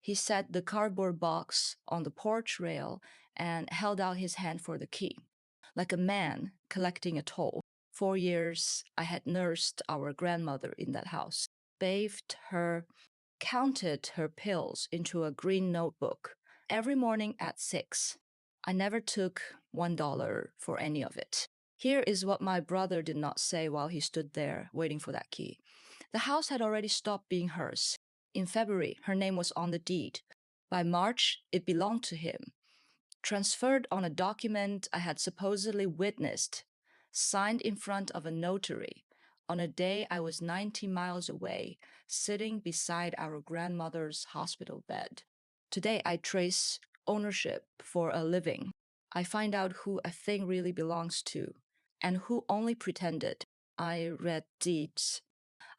He set the cardboard box on the porch rail and held out his hand for the key, like a man collecting a toll. 4 years I had nursed our grandmother in that house, bathed her, counted her pills into a green notebook every morning at 6. I never took $1 for any of it. Here is what my brother did not say while he stood there waiting for that key. The house had already stopped being hers. In February, her name was on the deed. By March, it belonged to him. Transferred on a document I had supposedly witnessed, signed in front of a notary, on a day I was 90 miles away, sitting beside our grandmother's hospital bed. Today, I trace ownership for a living. I find out who a thing really belongs to and who only pretended. I read deeds.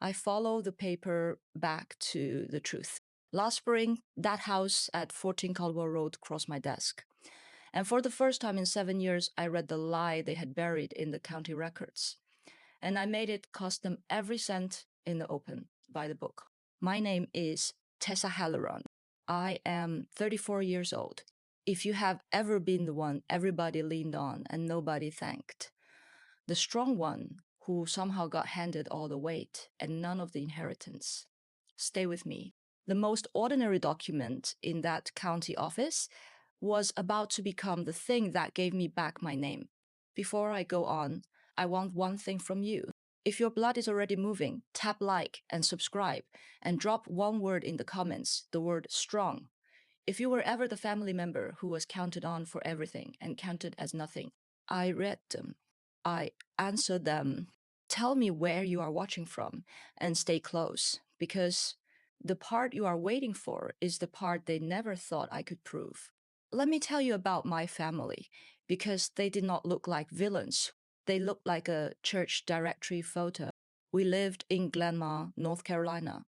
I follow the paper back to the truth. Last spring, that house at 14 Caldwell Road crossed my desk. And for the first time in 7 years, I read the lie they had buried in the county records. And I made it cost them every cent in the open by the book. My name is Tessa Halloran. I am 34 years old. If you have ever been the one everybody leaned on and nobody thanked, the strong one who somehow got handed all the weight and none of the inheritance, stay with me. The most ordinary document in that county office was about to become the thing that gave me back my name. Before I go on, I want one thing from you. If your blood is already moving, tap like and subscribe and drop one word in the comments, the word strong. If you were ever the family member who was counted on for everything and counted as nothing, I read them. I answered them. Tell me where you are watching from and stay close, because the part you are waiting for is the part they never thought I could prove. Let me tell you about my family, because they did not look like villains. They looked like a church directory photo. We lived in Glenmar, North Carolina.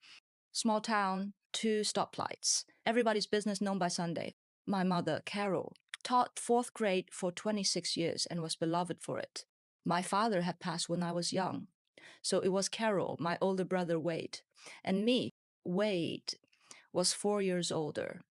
Small town, 2 stoplights. Everybody's business known by Sunday. My mother, Carol, taught 4th grade for 26 years and was beloved for it. My father had passed when I was young. So it was Carol, my older brother Wade, and me. Wade was 4 years older.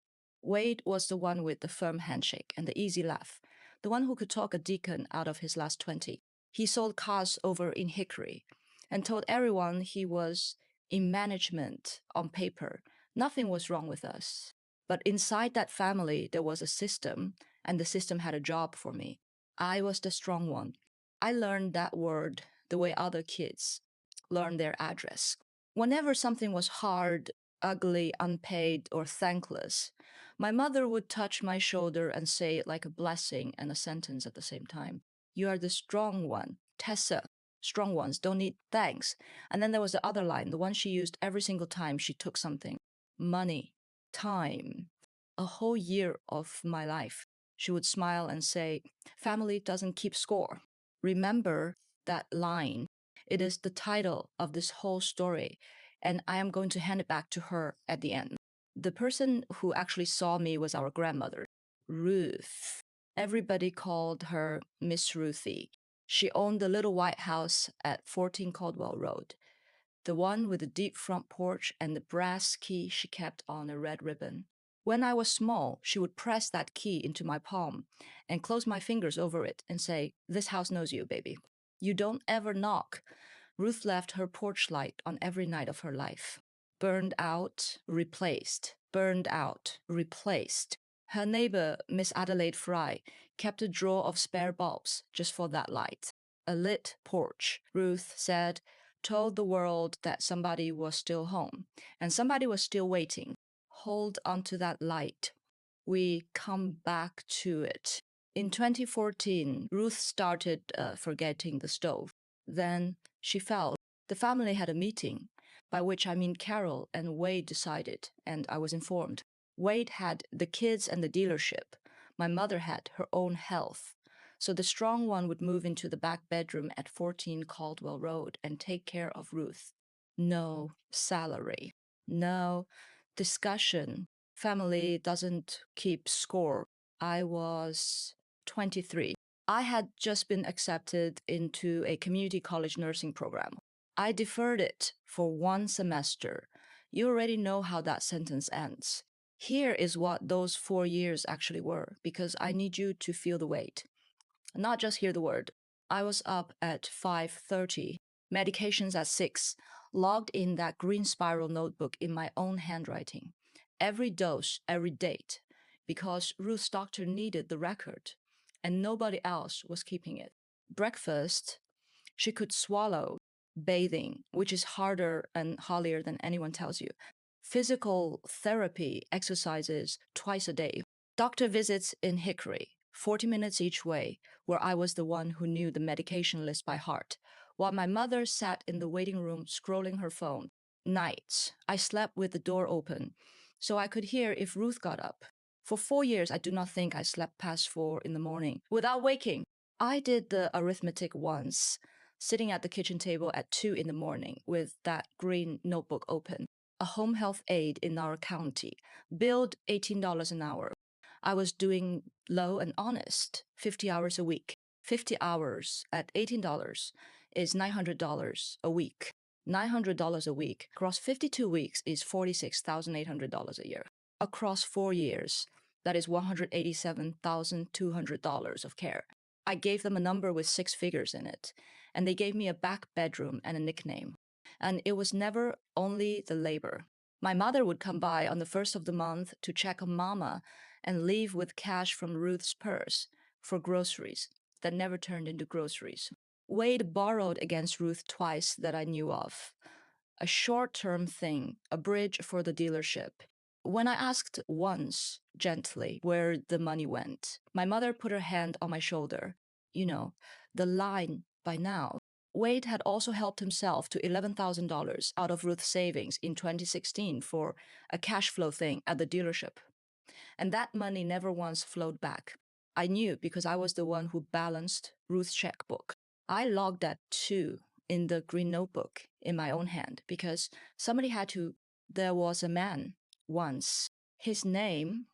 Wade was the one with the firm handshake and the easy laugh, the one who could talk a deacon out of his last 20. He sold cars over in Hickory and told everyone he was in management on paper. Nothing was wrong with us. But inside that family, there was a system, and the system had a job for me. I was the strong one. I learned that word the way other kids learn their address. Whenever something was hard, ugly, unpaid, or thankless, my mother would touch my shoulder and say it like a blessing and a sentence at the same time. You are the strong one, Tessa. Strong ones don't need thanks. And then there was the other line, the one she used every single time she took something. Money, time, a whole year of my life. She would smile and say, family doesn't keep score. Remember that line. It is the title of this whole story, and I am going to hand it back to her at the end. The person who actually saw me was our grandmother, Ruth. Everybody called her Miss Ruthie. She owned the little white house at 14 Caldwell Road, the one with the deep front porch and the brass key she kept on a red ribbon. When I was small, she would press that key into my palm and close my fingers over it and say, "This house knows you, baby. You don't ever knock." Ruth left her porch light on every night of her life. Burned out, replaced. Burned out, replaced. Her neighbor, Miss Adelaide Fry, kept a drawer of spare bulbs just for that light. A lit porch, Ruth said, told the world that somebody was still home and somebody was still waiting. Hold onto that light. We come back to it. In 2014, Ruth started forgetting the stove. Then she fell. The family had a meeting, by which I mean Carol and Wade decided, and I was informed. Wade had the kids and the dealership. My mother had her own health. So the strong one would move into the back bedroom at 14 Caldwell Road and take care of Ruth. No salary. No discussion. Family doesn't keep score. I was 23. I had just been accepted into a community college nursing program. I deferred it for 1 semester. You already know how that sentence ends. Here is what those 4 years actually were, because I need you to feel the weight, not just hear the word. I was up at 5:30, medications at 6, logged in that green spiral notebook in my own handwriting. Every dose, every date, because Ruth's doctor needed the record, and nobody else was keeping it. Breakfast, she could swallow. Bathing, which is harder and hollier than anyone tells you. Physical therapy exercises twice a day. Doctor visits in Hickory, 40 minutes each way, where I was the one who knew the medication list by heart, while my mother sat in the waiting room scrolling her phone. Nights, I slept with the door open, so I could hear if Ruth got up. For 4 years, I do not think I slept past 4 in the morning without waking. I did the arithmetic once, sitting at the kitchen table at 2 in the morning with that green notebook open. A home health aide in our county, billed $18 an hour. I was doing low and honest, 50 hours a week. 50 hours at $18 is $900 a week. $900 a week across 52 weeks is $46,800 a year. Across 4 years, that is $187,200 of care. I gave them a number with 6 figures in it, and they gave me a back bedroom and a nickname. And it was never only the labor. My mother would come by on the first of the month to check on Mama and leave with cash from Ruth's purse for groceries that never turned into groceries. Wade borrowed against Ruth twice that I knew of. A short term thing, a bridge for the dealership. When I asked once, gently, where the money went, my mother put her hand on my shoulder. You know, the line by now. Wade had also helped himself to $11,000 out of Ruth's savings in 2016 for a cash flow thing at the dealership. And that money never once flowed back. I knew because I was the one who balanced Ruth's checkbook. I logged that too in the green notebook in my own hand because somebody had to. There was a man once. His name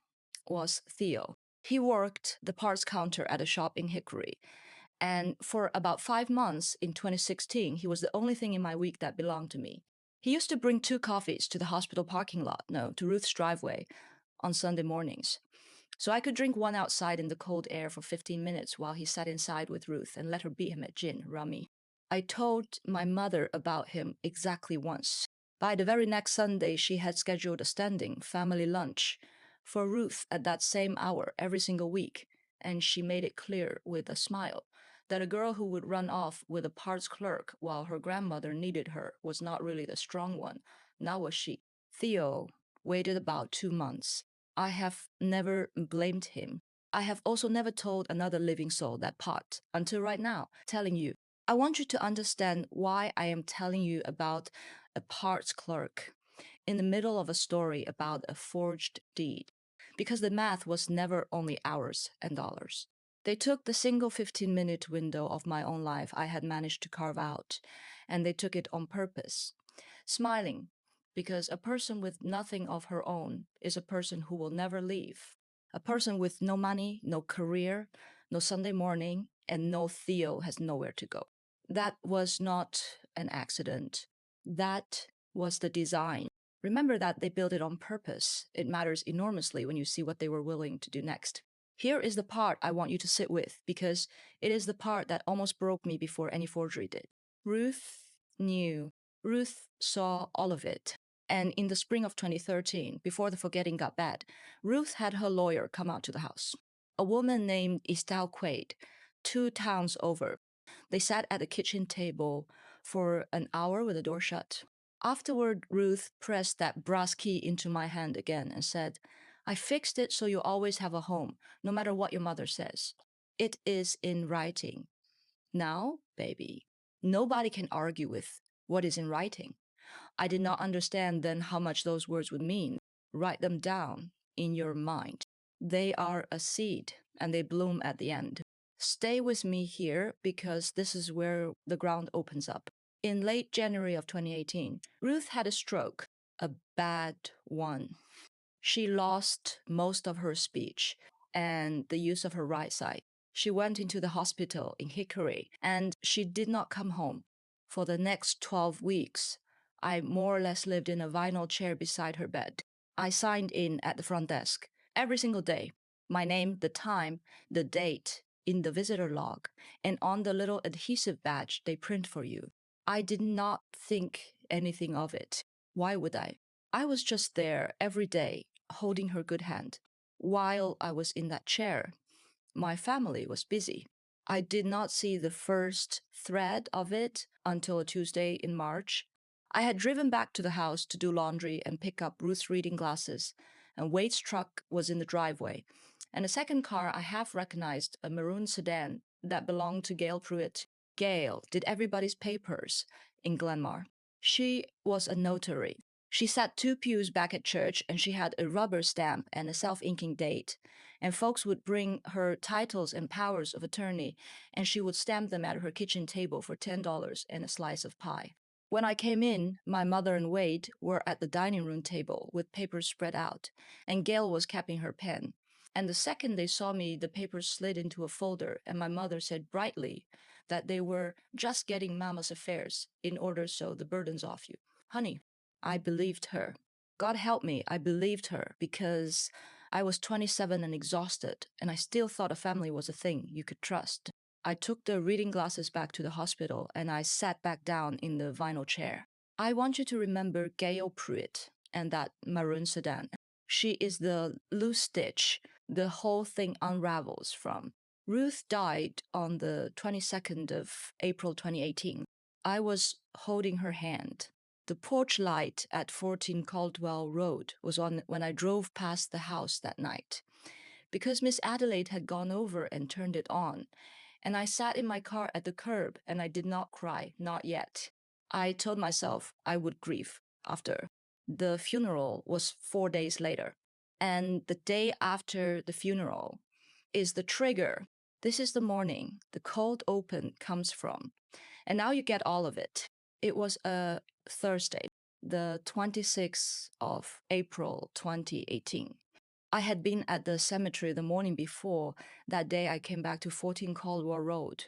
was Theo. He worked the parts counter at a shop in Hickory. And for about 5 months in 2016, he was the only thing in my week that belonged to me. He used to bring 2 coffees to the hospital parking lot, no, to Ruth's driveway on Sunday mornings. So I could drink one outside in the cold air for 15 minutes while he sat inside with Ruth and let her beat him at gin, rummy. I told my mother about him exactly once. By the very next Sunday, she had scheduled a standing family lunch for Ruth at that same hour every single week, and she made it clear with a smile that a girl who would run off with a parts clerk while her grandmother needed her was not really the strong one. Now was she. Theo waited about 2 months. I have never blamed him. I have also never told another living soul that part until right now, telling you. I want you to understand why I am telling you about a parts clerk in the middle of a story about a forged deed. Because the math was never only hours and dollars. They took the single 15-minute window of my own life I had managed to carve out, and they took it on purpose. Smiling, because a person with nothing of her own is a person who will never leave. A person with no money, no career, no Sunday morning, and no Theo has nowhere to go. That was not an accident. That was the design. Remember that they built it on purpose. It matters enormously when you see what they were willing to do next. Here is the part I want you to sit with, because it is the part that almost broke me before any forgery did. Ruth knew. Ruth saw all of it. And in the spring of 2013, before the forgetting got bad, Ruth had her lawyer come out to the house. A woman named Estelle Quaid, 2 towns over. They sat at the kitchen table for an hour with the door shut. Afterward, Ruth pressed that brass key into my hand again and said, I fixed it so you always have a home, no matter what your mother says. It is in writing. Now, baby, nobody can argue with what is in writing. I did not understand then how much those words would mean. Write them down in your mind. They are a seed and they bloom at the end. Stay with me here because this is where the ground opens up. In late January of 2018, Ruth had a stroke, a bad one. She lost most of her speech and the use of her right side. She went into the hospital in Hickory and she did not come home. For the next 12 weeks, I more or less lived in a vinyl chair beside her bed. I signed in at the front desk every single day. My name, the time, the date in the visitor log, and on the little adhesive badge they print for you. I did not think anything of it. Why would I? I was just there every day, holding her good hand. While I was in that chair, my family was busy. I did not see the first thread of it until a Tuesday in March. I had driven back to the house to do laundry and pick up Ruth's reading glasses, and Wade's truck was in the driveway. And a second car I half recognized, a maroon sedan that belonged to Gail Pruitt. Gail did everybody's papers in Glenmar. She was a notary. She sat 2 pews back at church, and she had a rubber stamp and a self-inking date. And folks would bring her titles and powers of attorney, and she would stamp them at her kitchen table for $10 and a slice of pie. When I came in, my mother and Wade were at the dining room table with papers spread out, and Gail was capping her pen. And the second they saw me, the papers slid into a folder, and my mother said brightly that they were just getting Mama's affairs in order so the burden's off you. Honey, I believed her. God help me, I believed her because I was 27 and exhausted, and I still thought a family was a thing you could trust. I took the reading glasses back to the hospital, and I sat back down in the vinyl chair. I want you to remember Gail Pruitt and that maroon sedan. She is the loose stitch the whole thing unravels from. Ruth died on the 22nd of April 2018. I was holding her hand. The porch light at 14 Caldwell Road was on when I drove past the house that night. Because Miss Adelaide had gone over and turned it on, and I sat in my car at the curb and I did not cry, not yet. I told myself I would grieve after. The funeral was 4 days later. And the day after the funeral is the trigger. This is the morning the cold open comes from. And now you get all of it. It was a Thursday, the 26th of April 2018. I had been at the cemetery the morning before. That day I came back to 14 Caldwell Road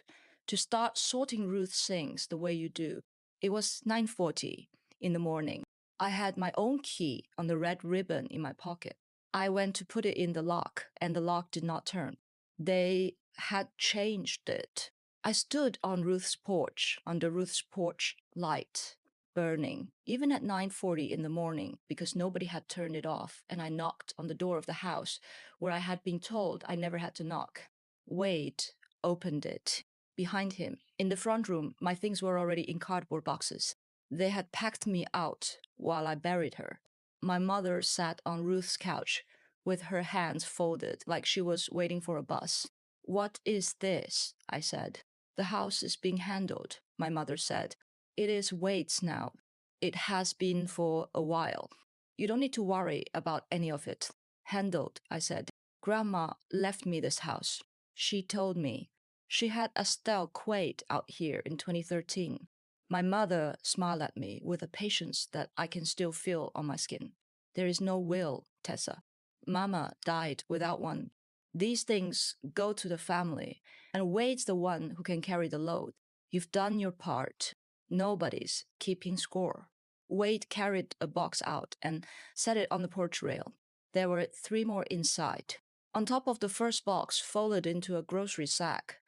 to start sorting Ruth's things the way you do. It was 9:40 in the morning. I had my own key on the red ribbon in my pocket. I went to put it in the lock, and the lock did not turn. They had changed it. I stood on Ruth's porch, under Ruth's porch light burning, even at 9:40 in the morning, because nobody had turned it off, and I knocked on the door of the house where I had been told I never had to knock. Wade opened it. Behind him, in the front room, my things were already in cardboard boxes. They had packed me out while I buried her. My mother sat on Ruth's couch with her hands folded like she was waiting for a bus. What is this? I said. The house is being handled, my mother said. It is Wade's now. It has been for a while. You don't need to worry about any of it. Handled, I said. Grandma left me this house. She told me. She had Estelle Quaid out here in 2013. My mother smiled at me with a patience that I can still feel on my skin. There is no will, Tessa. Mama died without one. These things go to the family, and Wade's the one who can carry the load. You've done your part. Nobody's keeping score. Wade carried a box out and set it on the porch rail. There were 3 more inside. On top of the first box, folded into a grocery sack,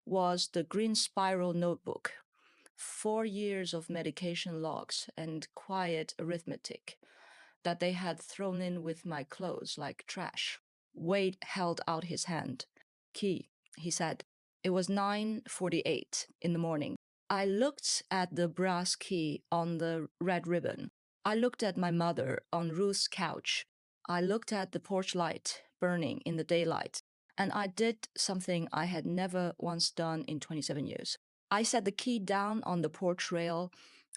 was the green spiral notebook. 4 years of medication logs and quiet arithmetic that they had thrown in with my clothes like trash. Wade held out his hand. Key, he said. It was 9:48 in the morning. I looked at the brass key on the red ribbon. I looked at my mother on Ruth's couch. I looked at the porch light burning in the daylight. And I did something I had never once done in 27 years. I set the key down on the porch rail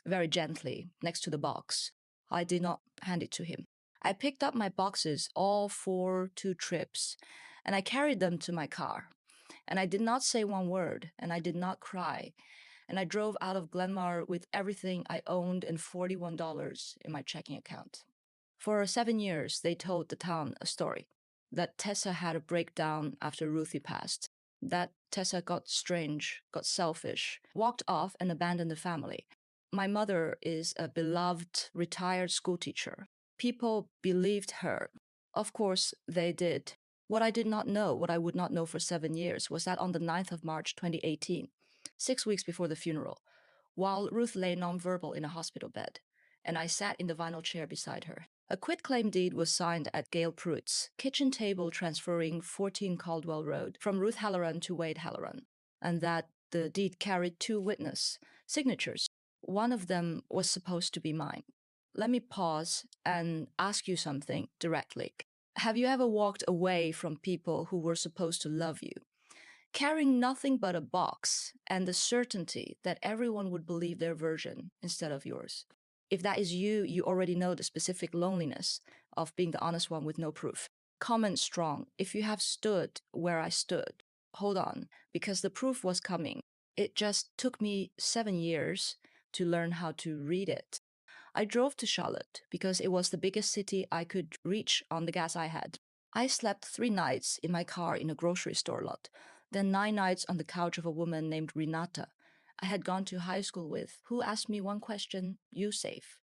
very gently next to the box. I did not hand it to him. I picked up my boxes all for 2 trips, and I carried them to my car. And I did not say one word, and I did not cry. And I drove out of Glenmar with everything I owned and $41 in my checking account. For 7 years, they told the town a story that Tessa had a breakdown after Ruthie passed, that Tessa got strange, got selfish, walked off and abandoned the family. My mother is a beloved retired schoolteacher. People believed her. Of course, they did. What I did not know, what I would not know for 7 years, was that on the 9th of March 2018, 6 weeks before the funeral, while Ruth lay nonverbal in a hospital bed, and I sat in the vinyl chair beside her, a quitclaim deed was signed at Gail Pruitt's kitchen table transferring 14 Caldwell Road from Ruth Halloran to Wade Halloran, and that the deed carried two witness signatures. One of them was supposed to be mine. Let me pause and ask you something directly. Have you ever walked away from people who were supposed to love you, carrying nothing but a box and the certainty that everyone would believe their version instead of yours? If that is you, you already know the specific loneliness of being the honest one with no proof. Comment strong. If you have stood where I stood, hold on, because the proof was coming. It just took me 7 years to learn how to read it. I drove to Charlotte because it was the biggest city I could reach on the gas I had. I slept 3 nights in my car in a grocery store lot, then 9 nights on the couch of a woman named Renata I had gone to high school with, who asked me one question, "You safe?"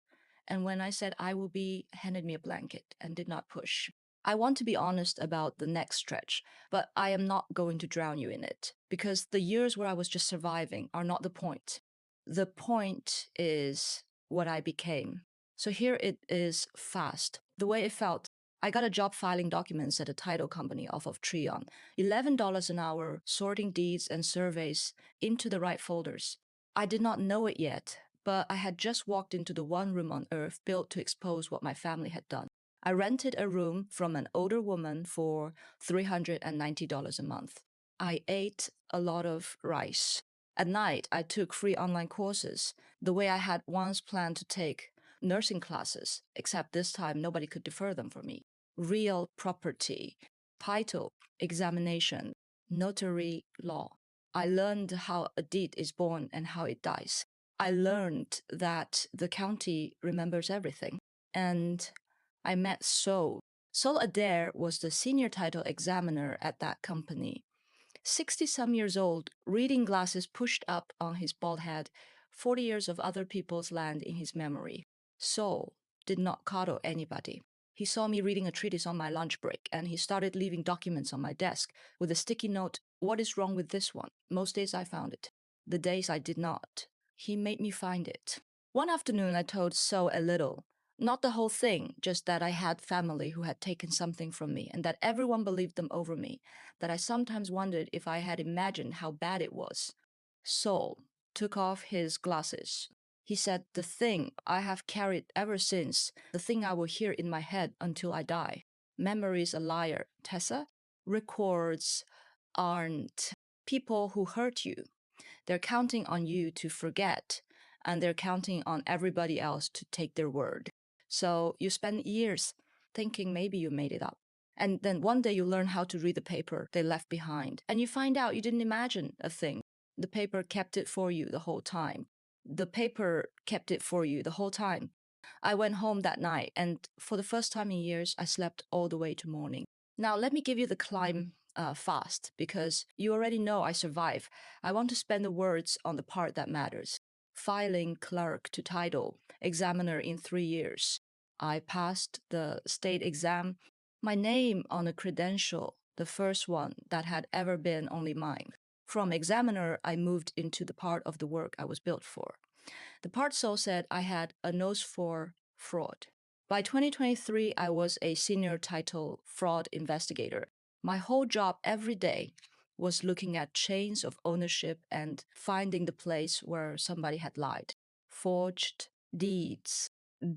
And when I said I will be, handed me a blanket and did not push. I want to be honest about the next stretch, but I am not going to drown you in it, because the years where I was just surviving are not the point. The point is what I became. So here it is fast. The way it felt. I got a job filing documents at a title company off of Treon. $11 an hour, sorting deeds and surveys into the right folders. I did not know it yet, but I had just walked into the one room on earth built to expose what my family had done. I rented a room from an older woman for $390 a month. I ate a lot of rice. At night, I took free online courses, the way I had once planned to take nursing classes, except this time nobody could defer them for me. Real property, title, examination, notary law. I learned how a deed is born and how it dies. I learned that the county remembers everything. And I met Sol. Sol Adair was the senior title examiner at that company. 60-some years old, reading glasses pushed up on his bald head, 40 years of other people's land in his memory. Sol did not coddle anybody. He saw me reading a treatise on my lunch break, and he started leaving documents on my desk with a sticky note, "What is wrong with this one?" Most days I found it. The days I did not, he made me find it. One afternoon I told Sol a little. Not the whole thing, just that I had family who had taken something from me and that everyone believed them over me, that I sometimes wondered if I had imagined how bad it was. Sol took off his glasses. He said, "The thing I have carried ever since, the thing I will hear in my head until I die. Memory is a liar, Tessa. Records aren't people who hurt you. They're counting on you to forget, and they're counting on everybody else to take their word. So you spend years thinking maybe you made it up. And then one day you learn how to read the paper they left behind, and you find out you didn't imagine a thing. The paper kept it for you the whole time. The paper kept it for you the whole time." I went home that night, and for the first time in years, I slept all the way to morning. Now, let me give you the climb fast, because you already know I survive. I want to spend the words on the part that matters. Filing clerk to title, examiner in 3 years. I passed the state exam. My name on a credential, the first one that had ever been only mine. From examiner, I moved into the part of the work I was built for. The part Sol said I had a nose for fraud. By 2023, I was a senior title fraud investigator. My whole job every day was looking at chains of ownership and finding the place where somebody had lied. Forged deeds,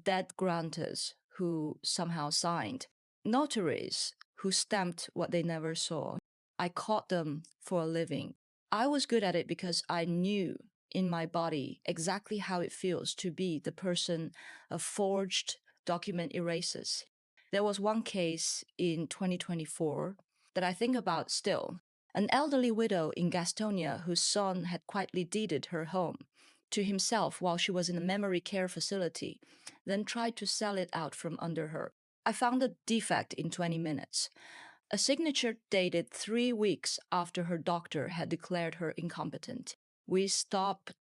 debt grantors who somehow signed, notaries who stamped what they never saw. I caught them for a living. I was good at it because I knew in my body exactly how it feels to be the person a forged document erases. There was one case in 2024 that I think about still. An elderly widow in Gastonia whose son had quietly deeded her home to himself while she was in a memory care facility, then tried to sell it out from under her. I found a defect in 20 minutes. A signature dated 3 weeks after her doctor had declared her incompetent. We stopped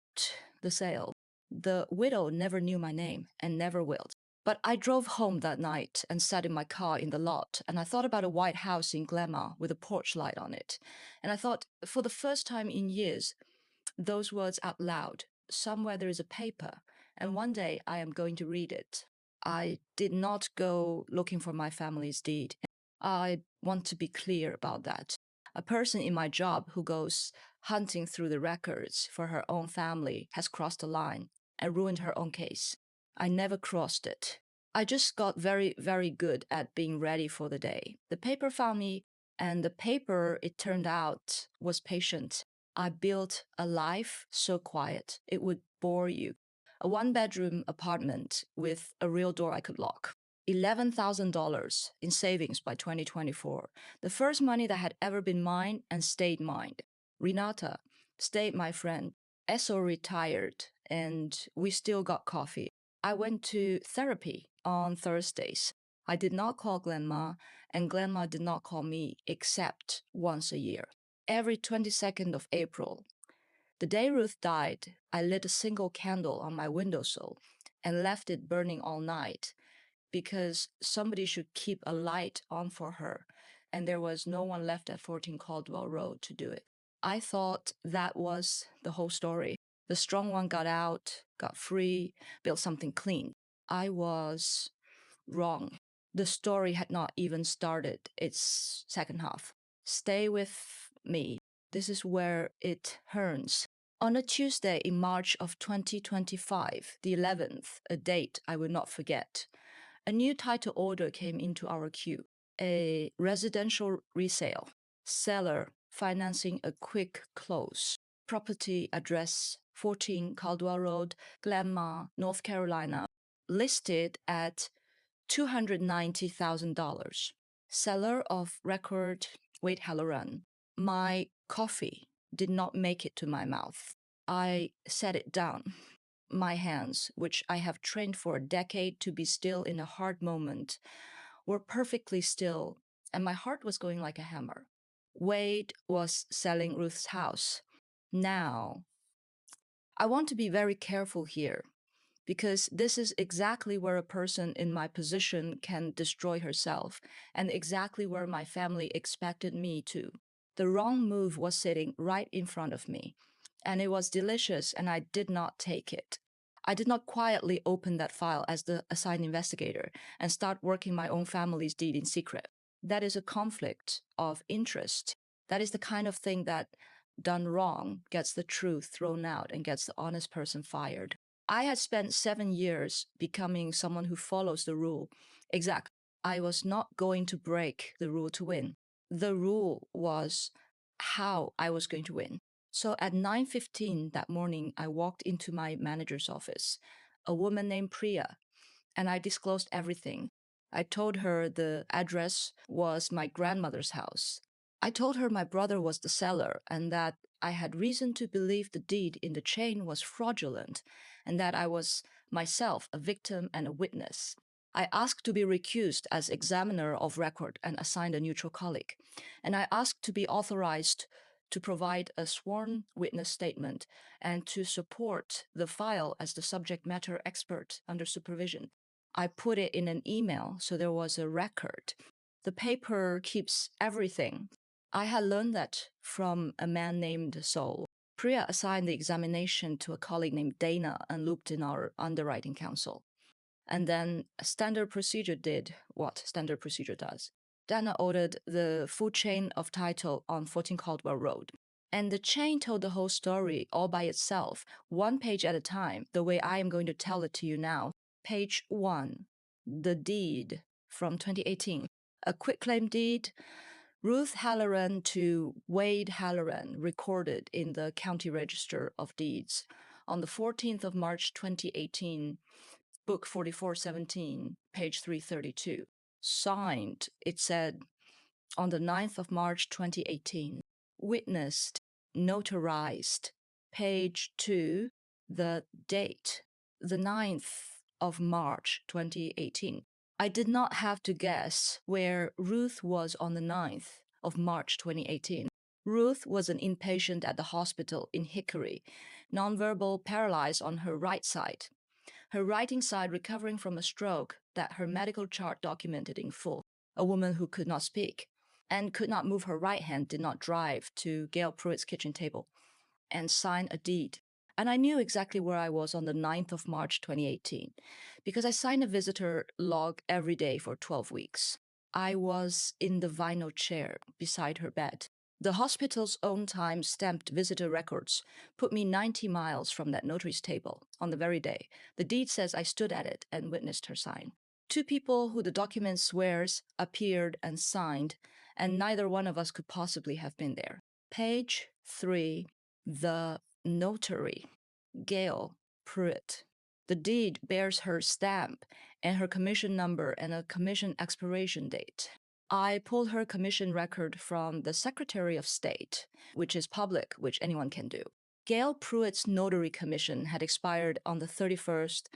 the sale. The widow never knew my name and never will. But I drove home that night and sat in my car in the lot, and I thought about a white house in Glenmar with a porch light on it. And I thought, for the first time in years, those words out loud. Somewhere there is a paper, and one day I am going to read it. I did not go looking for my family's deed. I want to be clear about that. A person in my job who goes hunting through the records for her own family has crossed the line and ruined her own case. I never crossed it. I just got very, very good at being ready for the day. The paper found me, and the paper, it turned out, was patient. I built a life so quiet it would bore you. A one-bedroom apartment with a real door I could lock. $11,000 in savings by 2024. The first money that had ever been mine and stayed mine. Renata stayed my friend. Esso retired, and we still got coffee. I went to therapy on Thursdays. I did not call Glenma, and Glenma did not call me except once a year. Every 22nd of April, the day Ruth died, I lit a single candle on my windowsill and left it burning all night because somebody should keep a light on for her, and there was no one left at 14 Caldwell Road to do it. I thought that was the whole story. The strong one got out, got free, built something clean. I was wrong. The story had not even started its second half. Stay with me. This is where it turns. On a Tuesday in March of 2025, the 11th, a date I will not forget, a new title order came into our queue. A residential resale. Seller financing a quick close. Property address 14 Caldwell Road, Glenmar, North Carolina. Listed at $290,000. Seller of record Wade Halloran. My coffee did not make it to my mouth. I set it down. My hands, which I have trained for a decade to be still in a hard moment, were perfectly still, and my heart was going like a hammer. Wade was selling Ruth's house. Now, I want to be very careful here because this is exactly where a person in my position can destroy herself, and exactly where my family expected me to. The wrong move was sitting right in front of me, and it was delicious, and I did not take it. I did not quietly open that file as the assigned investigator and start working my own family's deed in secret. That is a conflict of interest. That is the kind of thing that, done wrong, gets the truth thrown out and gets the honest person fired. I had spent 7 years becoming someone who follows the rule. Exactly. I was not going to break the rule to win. The rule was how I was going to win. So at 9:15 that morning, I walked into my manager's office, a woman named Priya, and I disclosed everything. I told her the address was my grandmother's house. I told her my brother was the seller and that I had reason to believe the deed in the chain was fraudulent and that I was myself a victim and a witness. I asked to be recused as examiner of record and assigned a neutral colleague. And I asked to be authorized to provide a sworn witness statement and to support the file as the subject matter expert under supervision. I put it in an email so there was a record. The paper keeps everything. I had learned that from a man named Sol. Priya assigned the examination to a colleague named Dana and looped in our underwriting counsel. And then standard procedure did what standard procedure does. Dana ordered the full chain of title on 14 Caldwell Road. And the chain told the whole story all by itself, one page at a time, the way I am going to tell it to you now. Page 1, the deed from 2018. A quitclaim deed, Ruth Halloran to Wade Halloran, recorded in the County Register of Deeds on the 14th of March 2018, book 4417, page 332. Signed, it said, on the 9th of March 2018. Witnessed, notarized, page 2, the date, the 9th of March 2018. I did not have to guess where Ruth was on the 9th of March 2018. Ruth was an inpatient at the hospital in Hickory, nonverbal, paralyzed on her right side. her writing side recovering from a stroke that her medical chart documented in full. A woman who could not speak and could not move her right hand did not drive to Gail Pruitt's kitchen table and sign a deed. And I knew exactly where I was on the 9th of March 2018 because I signed a visitor log every day for 12 weeks. I was in the vinyl chair beside her bed. The hospital's own time stamped visitor records put me 90 miles from that notary's table on the very day. The deed says I stood at it and witnessed her sign. Two people who the document swears appeared and signed, and neither one of us could possibly have been there. Page 3, the notary, Gail Pruitt. The deed bears her stamp and her commission number and a commission expiration date. I pulled her commission record from the Secretary of State, which is public, which anyone can do. Gail Pruitt's notary commission had expired on the 31st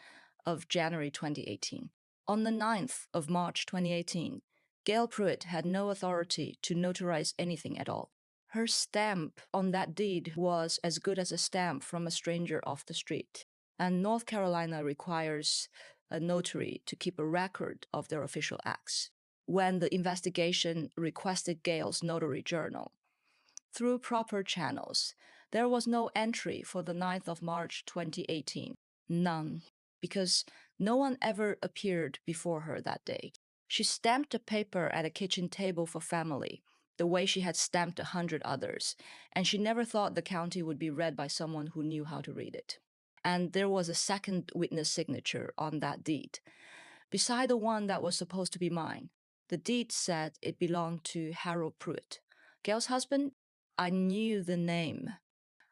of January 2018. On the 9th of March 2018, Gail Pruitt had no authority to notarize anything at all. Her stamp on that deed was as good as a stamp from a stranger off the street. And North Carolina requires a notary to keep a record of their official acts. When the investigation requested Gail's notary journal, through proper channels, there was no entry for the 9th of March 2018. None. Because no one ever appeared before her that day. She stamped a paper at a kitchen table for family, the way she had stamped 100 others, and she never thought the county would be read by someone who knew how to read it. And there was a second witness signature on that deed. Beside the one that was supposed to be mine, the deed said it belonged to Harold Pruitt. Gail's husband, I knew the name.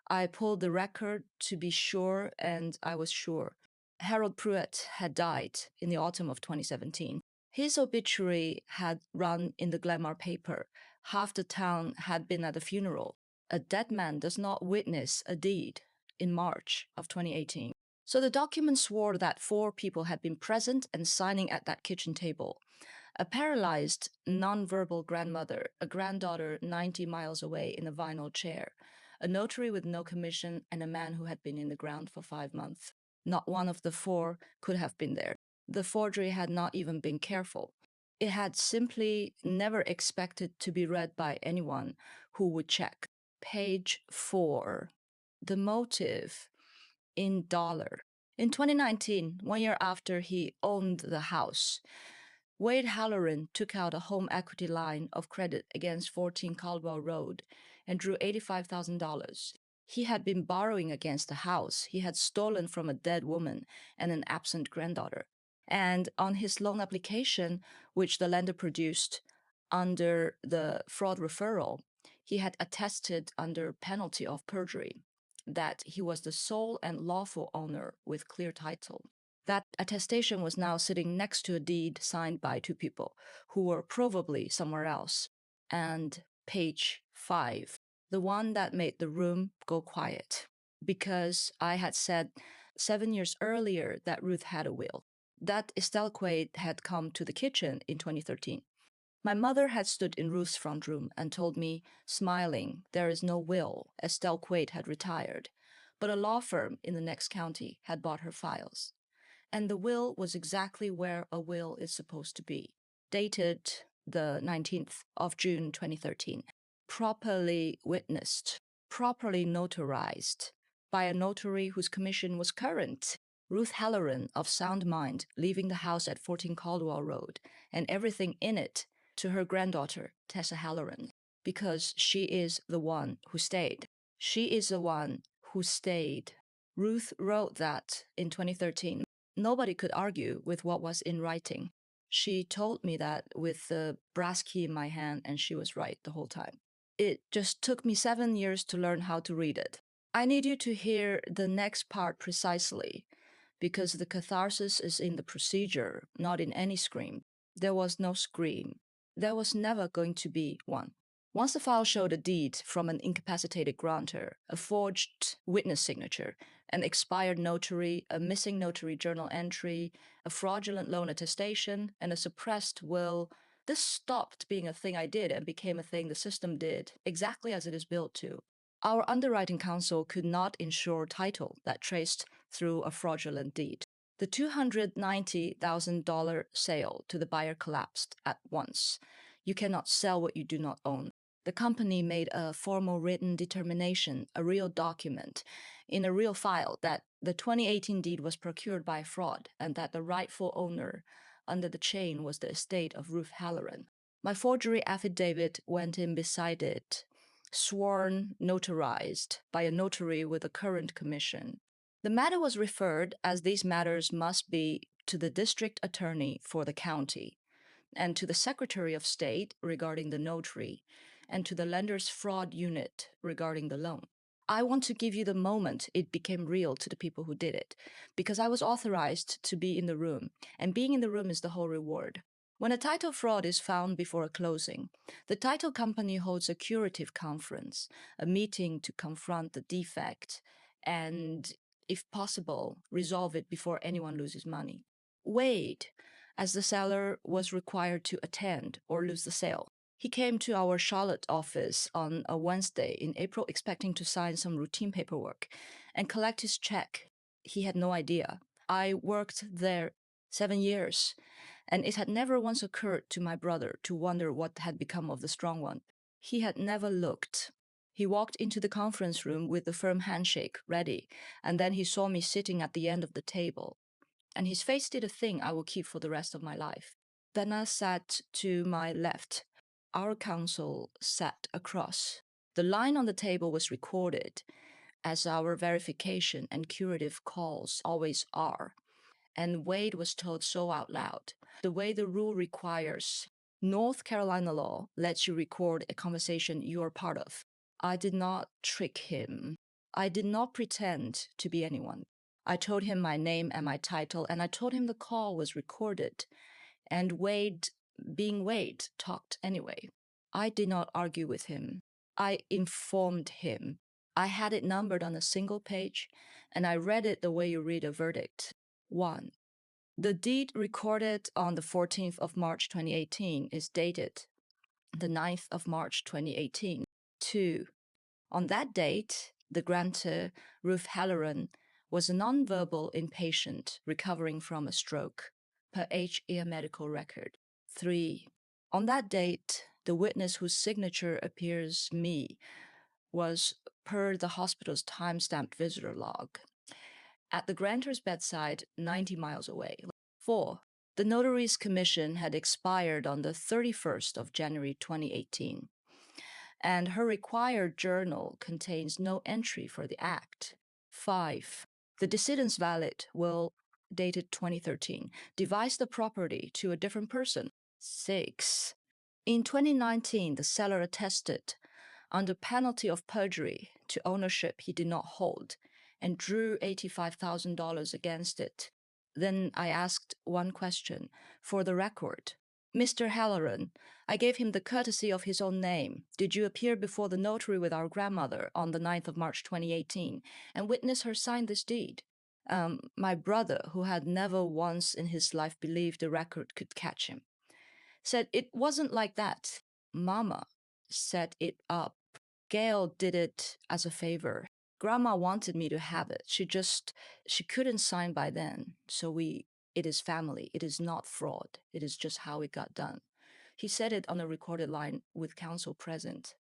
I pulled the record to be sure, and I was sure. Harold Pruitt had died in the autumn of 2017. His obituary had run in the Glamour paper. Half the town had been at the funeral. A dead man does not witness a deed in March of 2018. So the document swore that 4 people had been present and signing at that kitchen table. A paralyzed, nonverbal grandmother, a granddaughter 90 miles away in a vinyl chair, a notary with no commission, and a man who had been in the ground for 5 months. Not one of the 4 could have been there. The forgery had not even been careful. It had simply never expected to be read by anyone who would check. Page 4. The motive in dollar. In 2019, 1 year after he owned the house, Wade Halloran took out a home equity line of credit against 14 Caldwell Road and drew $85,000. He had been borrowing against the house he had stolen from a dead woman and an absent granddaughter. And on his loan application, which the lender produced under the fraud referral, he had attested under penalty of perjury that he was the sole and lawful owner with clear title. That attestation was now sitting next to a deed signed by 2 people who were probably somewhere else. And page 5, the one that made the room go quiet, because I had said 7 years earlier that Ruth had a will, that Estelle Quaid had come to the kitchen in 2013. My mother had stood in Ruth's front room and told me, smiling, there is no will, Estelle Quaid had retired, but a law firm in the next county had bought her files. And the will was exactly where a will is supposed to be, dated the 19th of June 2013, properly witnessed, properly notarized by a notary whose commission was current. Ruth Halloran of sound mind, leaving the house at 14 Caldwell Road and everything in it to her granddaughter, Tessa Halloran, because she is the one who stayed. She is the one who stayed. Ruth wrote that in 2013. Nobody could argue with what was in writing. She told me that with the brass key in my hand, and she was right the whole time. It just took me 7 years to learn how to read it. I need you to hear the next part precisely, because the catharsis is in the procedure, not in any scream. There was no scream. There was never going to be one. Once the file showed a deed from an incapacitated grantor, a forged witness signature, an expired notary, a missing notary journal entry, a fraudulent loan attestation, and a suppressed will, this stopped being a thing I did and became a thing the system did, exactly as it is built to. Our underwriting counsel could not ensure title that traced through a fraudulent deed. The $290,000 sale to the buyer collapsed at once. You cannot sell what you do not own. The company made a formal written determination, a real document, in a real file that the 2018 deed was procured by fraud and that the rightful owner under the chain was the estate of Ruth Halloran. My forgery affidavit went in beside it, sworn, notarized by a notary with a current commission. The matter was referred, as these matters must be, to the district attorney for the county, and to the Secretary of State regarding the notary, and to the lender's fraud unit regarding the loan. I want to give you the moment it became real to the people who did it, because I was authorized to be in the room, and being in the room is the whole reward. When a title fraud is found before a closing, the title company holds a curative conference, a meeting to confront the defect and, if possible, resolve it before anyone loses money. Wade, as the seller, was required to attend or lose the sale. He came to our Charlotte office on a Wednesday in April expecting to sign some routine paperwork and collect his check. He had no idea. I worked there 7 years, and it had never once occurred to my brother to wonder what had become of the strong one. He had never looked. He walked into the conference room with the firm handshake ready, and then he saw me sitting at the end of the table. And his face did a thing I will keep for the rest of my life. Benna sat to my left. Our counsel sat across. The line on the table was recorded, as our verification and curative calls always are. And Wade was told so out loud. The way the rule requires, North Carolina law lets you record a conversation you're part of. I did not trick him. I did not pretend to be anyone. I told him my name and my title, and I told him the call was recorded. And Wade, being Wade, talked anyway. I did not argue with him. I informed him. I had it numbered on a single page, and I read it the way you read a verdict. 1. The deed recorded on the 14th of March 2018 is dated the 9th of March 2018. 2. On that date, the grantor, Ruth Halloran, was a nonverbal inpatient recovering from a stroke, per HEA medical record. 3. On that date, the witness whose signature appears me was, per the hospital's time-stamped visitor log, at the grantor's bedside 90 miles away. 4. The notary's commission had expired on the 31st of January 2018, and her required journal contains no entry for the act. 5. The decedent's valid will, dated 2013, devise the property to a different person. 6. In 2019, the seller attested, under penalty of perjury, to ownership he did not hold, and drew $85,000 against it. Then I asked one question, for the record. Mr. Halloran, I gave him the courtesy of his own name. Did you appear before the notary with our grandmother on the 9th of March 2018 and witness her sign this deed? My brother, who had never once in his life believed the record could catch him, said it wasn't like that. Mama set it up. Gail did it as a favor. Grandma wanted me to have it. She couldn't sign by then. So it is family. It is not fraud. It is just how it got done. He said it on a recorded line with counsel present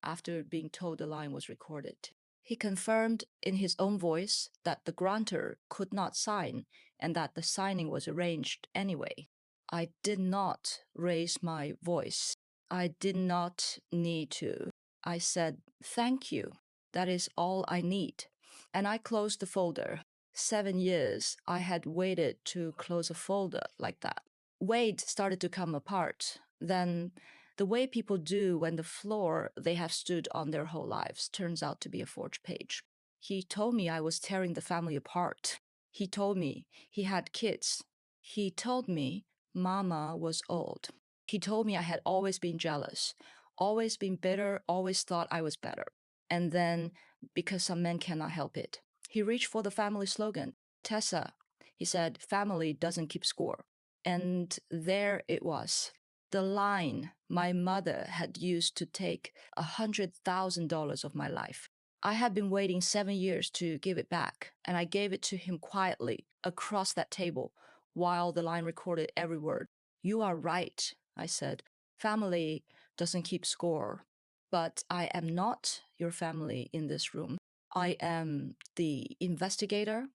after being told the line was recorded. He confirmed in his own voice that the grantor could not sign and that the signing was arranged anyway. I did not raise my voice. I did not need to. I said, thank you. That is all I need. And I closed the folder. 7 years I had waited to close a folder like that. Wade started to come apart. Then the way people do when the floor they have stood on their whole lives turns out to be a forged page. He told me I was tearing the family apart. He told me he had kids. He told me Mama was old. He told me I had always been jealous, always been bitter, always thought I was better. And then, because some men cannot help it, he reached for the family slogan. Tessa, he said, family doesn't keep score. And there it was. The line my mother had used to take $100,000 of my life. I had been waiting 7 years to give it back, and I gave it to him quietly across that table while the line recorded every word. You are right, I said. Family doesn't keep score, but I am not your family in this room. I am the investigator,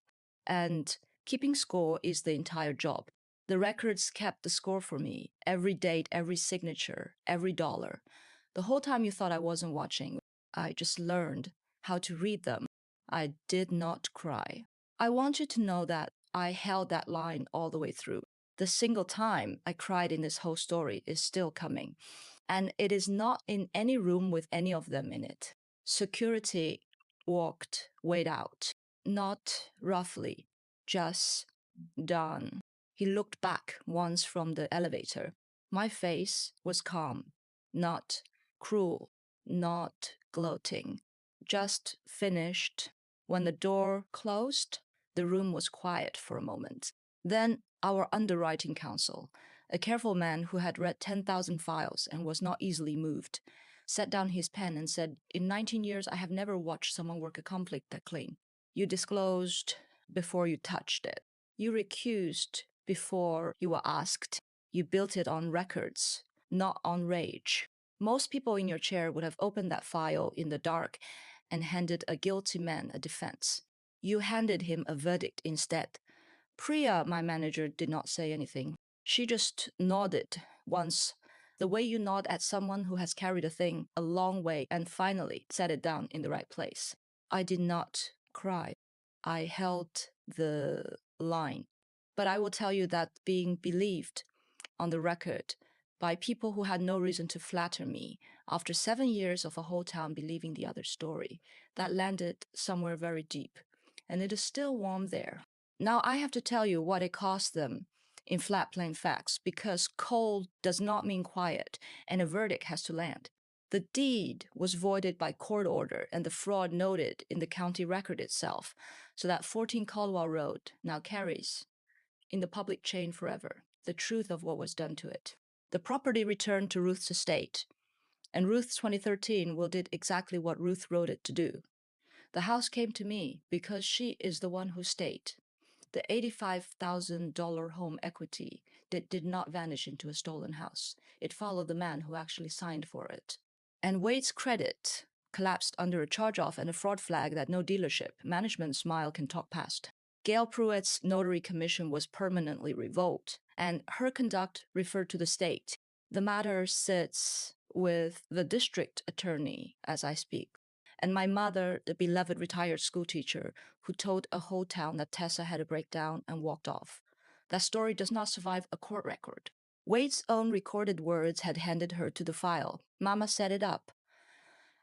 and keeping score is the entire job. The records kept the score for me, every date, every signature, every dollar. The whole time you thought I wasn't watching, I just learned how to read them. I did not cry. I want you to know that I held that line all the way through. The single time I cried in this whole story is still coming. And it is not in any room with any of them in it. Security walked, wait out, not roughly, just done. He looked back once from the elevator. My face was calm, not cruel, not gloating, just finished. When the door closed, the room was quiet for a moment. Then our underwriting counsel, a careful man who had read 10,000 files and was not easily moved, set down his pen and said, In 19 years, I have never watched someone work a conflict that clean. You disclosed before you touched it. You recused before you were asked. You built it on records, not on rage. Most people in your chair would have opened that file in the dark and handed a guilty man a defense. You handed him a verdict instead. Priya, my manager, did not say anything. She just nodded once, the way you nod at someone who has carried a thing a long way and finally set it down in the right place. I did not cry. I held the line. But I will tell you that being believed on the record by people who had no reason to flatter me after 7 years of a whole town believing the other story, that landed somewhere very deep. And it is still warm there. Now I have to tell you what it cost them in flat plain facts, because cold does not mean quiet, and a verdict has to land. The deed was voided by court order and the fraud noted in the county record itself, so that 14 Caldwell Road now carries in the public chain forever the truth of what was done to it. The property returned to Ruth's estate, and Ruth's 2013 will did exactly what Ruth wrote it to do. The house came to me because she is the one who stayed. The $85,000 home equity did not vanish into a stolen house. It followed the man who actually signed for it. And Wade's credit collapsed under a charge-off and a fraud flag that no dealership management smile can talk past. Gail Pruitt's notary commission was permanently revoked, and her conduct referred to the state. The matter sits with the district attorney as I speak. And my mother, the beloved retired schoolteacher, who told a whole town that Tessa had a breakdown and walked off. That story does not survive a court record. Wade's own recorded words had handed her to the file. Mama set it up.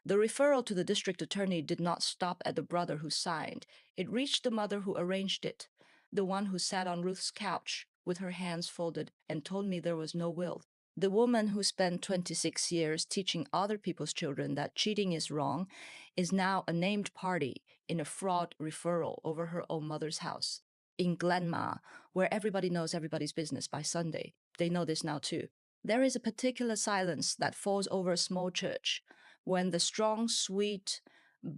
The referral to the district attorney did not stop at the brother who signed. It reached the mother who arranged it, the one who sat on Ruth's couch with her hands folded and told me there was no will. The woman who spent 26 years teaching other people's children that cheating is wrong is now a named party in a fraud referral over her own mother's house in Glenma, where everybody knows everybody's business by Sunday. They know this now too. There is a particular silence that falls over a small church when the strong, sweet,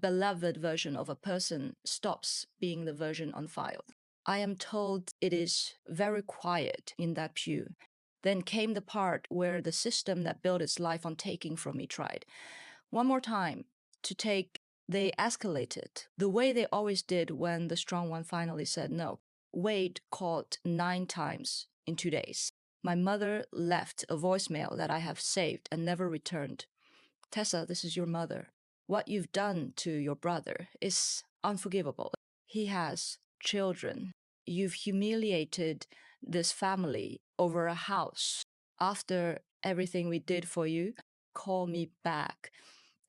beloved version of a person stops being the version on file. I am told it is very quiet in that pew. Then came the part where the system that built its life on taking from me tried. One more time to take, they escalated the way they always did when the strong one finally said no. Wade called 9 times in 2 days. My mother left a voicemail that I have saved and never returned. Tessa, this is your mother. What you've done to your brother is unforgivable. He has children. You've humiliated this family over a house. After everything we did for you, call me back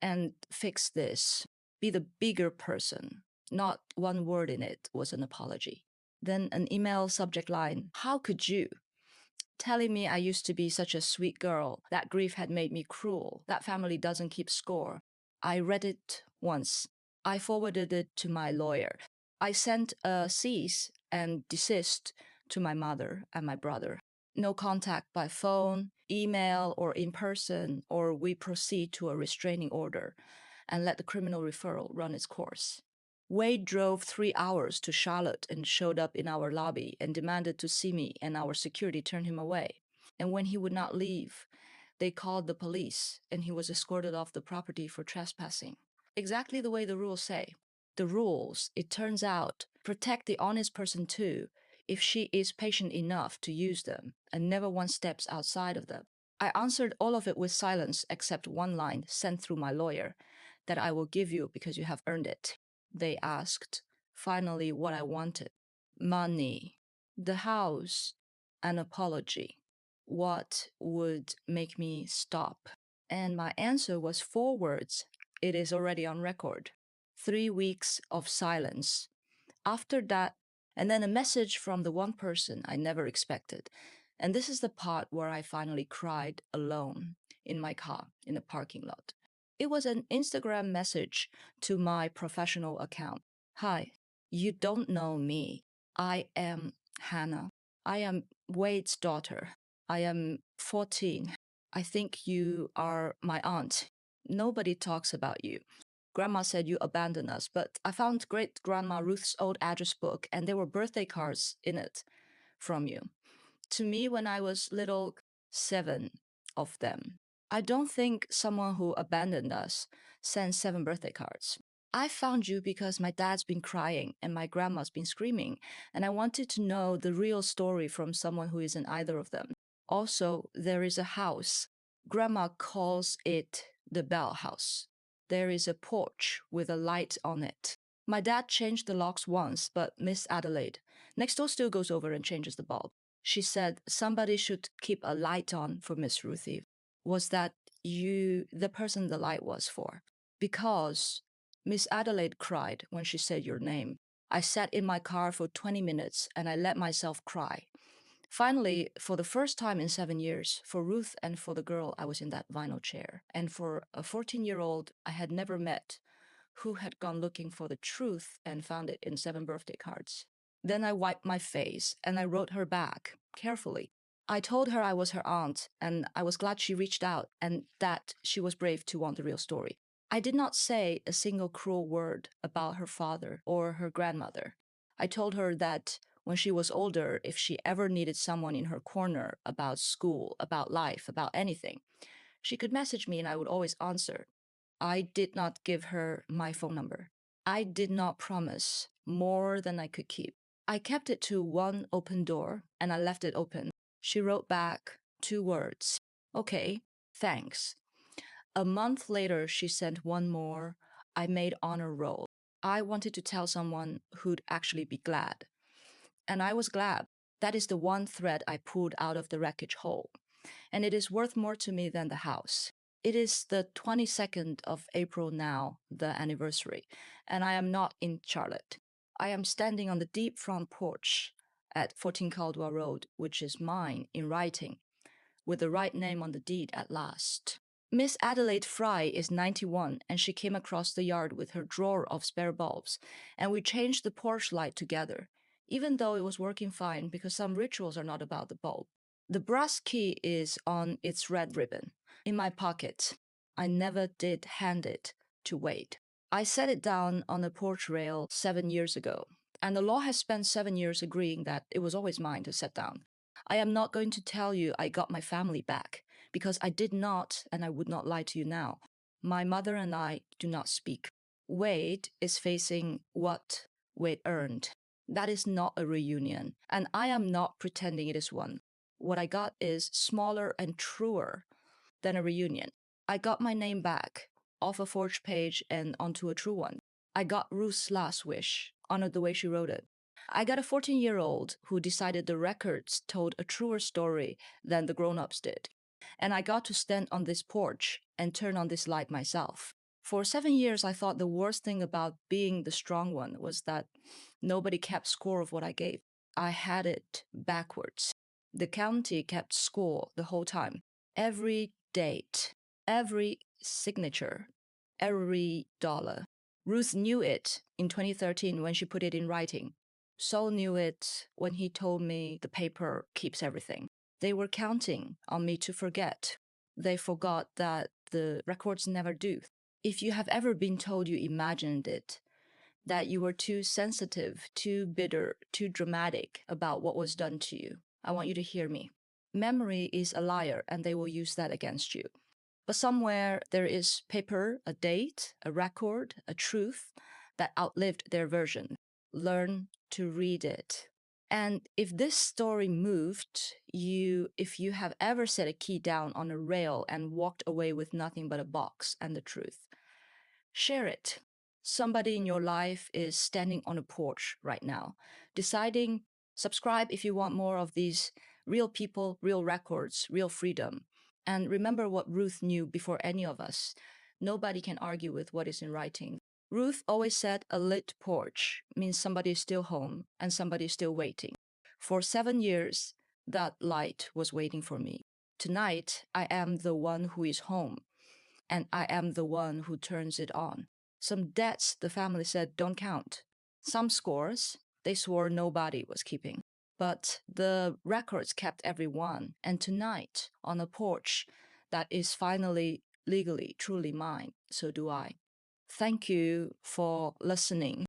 and fix this. Be the bigger person. Not one word in it was an apology. Then an email subject line, how could you? Telling me I used to be such a sweet girl. That grief had made me cruel. That family doesn't keep score. I read it once. I forwarded it to my lawyer. I sent a cease and desist to my mother and my brother. No contact by phone, email, or in person, or we proceed to a restraining order. and let the criminal referral run its course. Wade drove 3 hours to Charlotte and showed up in our lobby and demanded to see me, and our security turned him away. And when he would not leave, they called the police and he was escorted off the property for trespassing. Exactly the way the rules say. The rules, it turns out, protect the honest person too, if she is patient enough to use them and never once steps outside of them. I answered all of it with silence except one line sent through my lawyer that I will give you because you have earned it. They asked finally what I wanted. Money, the house, an apology. What would make me stop? And my answer was 4 words. It is already on record. 3 weeks of silence. After that, and then a message from the one person I never expected. And this is the part where I finally cried alone in my car in a parking lot. It was an Instagram message to my professional account. Hi, you don't know me. I am Hannah. I am Wade's daughter. I am 14. I think you are my aunt. Nobody talks about you. Grandma said you abandoned us, but I found great grandma Ruth's old address book and there were birthday cards in it from you. To me, when I was little, 7 of them. I don't think someone who abandoned us sent 7 birthday cards. I found you because my dad's been crying and my grandma's been screaming, and I wanted to know the real story from someone who isn't either of them. Also, there is a house. Grandma calls it the Bell House. There is a porch with a light on it. My dad changed the locks once, but Miss Adelaide next door still goes over and changes the bulb. She said somebody should keep a light on for Miss Ruthie. Was that you, the person the light was for? Because Miss Adelaide cried when she said your name. I sat in my car for 20 minutes and I let myself cry. Finally, for the first time in 7 years, for Ruth and for the girl, I was in that vinyl chair. And for a 14-year-old I had never met, who had gone looking for the truth and found it in 7 birthday cards. Then I wiped my face and I wrote her back carefully. I told her I was her aunt and I was glad she reached out and that she was brave to want the real story. I did not say a single cruel word about her father or her grandmother. I told her that when she was older, if she ever needed someone in her corner about school, about life, about anything, she could message me and I would always answer. I did not give her my phone number. I did not promise more than I could keep. I kept it to one open door and I left it open. She wrote back 2 words. Okay, thanks. A month later, she sent one more. I made honor roll. I wanted to tell someone who'd actually be glad. And I was glad. That is the one thread I pulled out of the wreckage hole. And it is worth more to me than the house. It is the 22nd of April now, the anniversary, and I am not in Charlotte. I am standing on the deep front porch at 14 Caldwell Road, which is mine in writing, with the right name on the deed at last. Miss Adelaide Fry is 91, and she came across the yard with her drawer of spare bulbs, and we changed the porch light together, even though it was working fine because some rituals are not about the bulb. The brass key is on its red ribbon in my pocket. I never did hand it to Wade. I set it down on a porch rail 7 years ago, and the law has spent 7 years agreeing that it was always mine to set down. I am not going to tell you I got my family back, because I did not, and I would not lie to you now. My mother and I do not speak. Wade is facing what Wade earned. That is not a reunion, and I am not pretending it is one. What I got is smaller and truer than a reunion. I got my name back off a forged page and onto a true one. I got Ruth's last wish, honored the way she wrote it. I got a 14-year-old who decided the records told a truer story than the grown-ups did. And I got to stand on this porch and turn on this light myself. For 7 years, I thought the worst thing about being the strong one was that nobody kept score of what I gave. I had it backwards. The county kept score the whole time. Every date, every signature, every dollar. Ruth knew it in 2013 when she put it in writing. Saul knew it when he told me the paper keeps everything. They were counting on me to forget. They forgot that the records never do. If you have ever been told you imagined it, that you were too sensitive, too bitter, too dramatic about what was done to you, I want you to hear me. Memory is a liar, and they will use that against you. But somewhere there is paper, a date, a record, a truth that outlived their version. Learn to read it. And if this story moved you, if you have ever set a key down on a rail and walked away with nothing but a box and the truth, share it. Somebody in your life is standing on a porch right now, deciding, subscribe if you want more of these real people, real records, real freedom. And remember what Ruth knew before any of us. Nobody can argue with what is in writing. Ruth always said a lit porch means somebody is still home and somebody is still waiting. For 7 years, that light was waiting for me. Tonight, I am the one who is home, and I am the one who turns it on. Some debts the family said don't count. Some scores they swore nobody was keeping. But the records kept everyone. And tonight, on a porch that is finally legally, truly mine, so do I. Thank you for listening.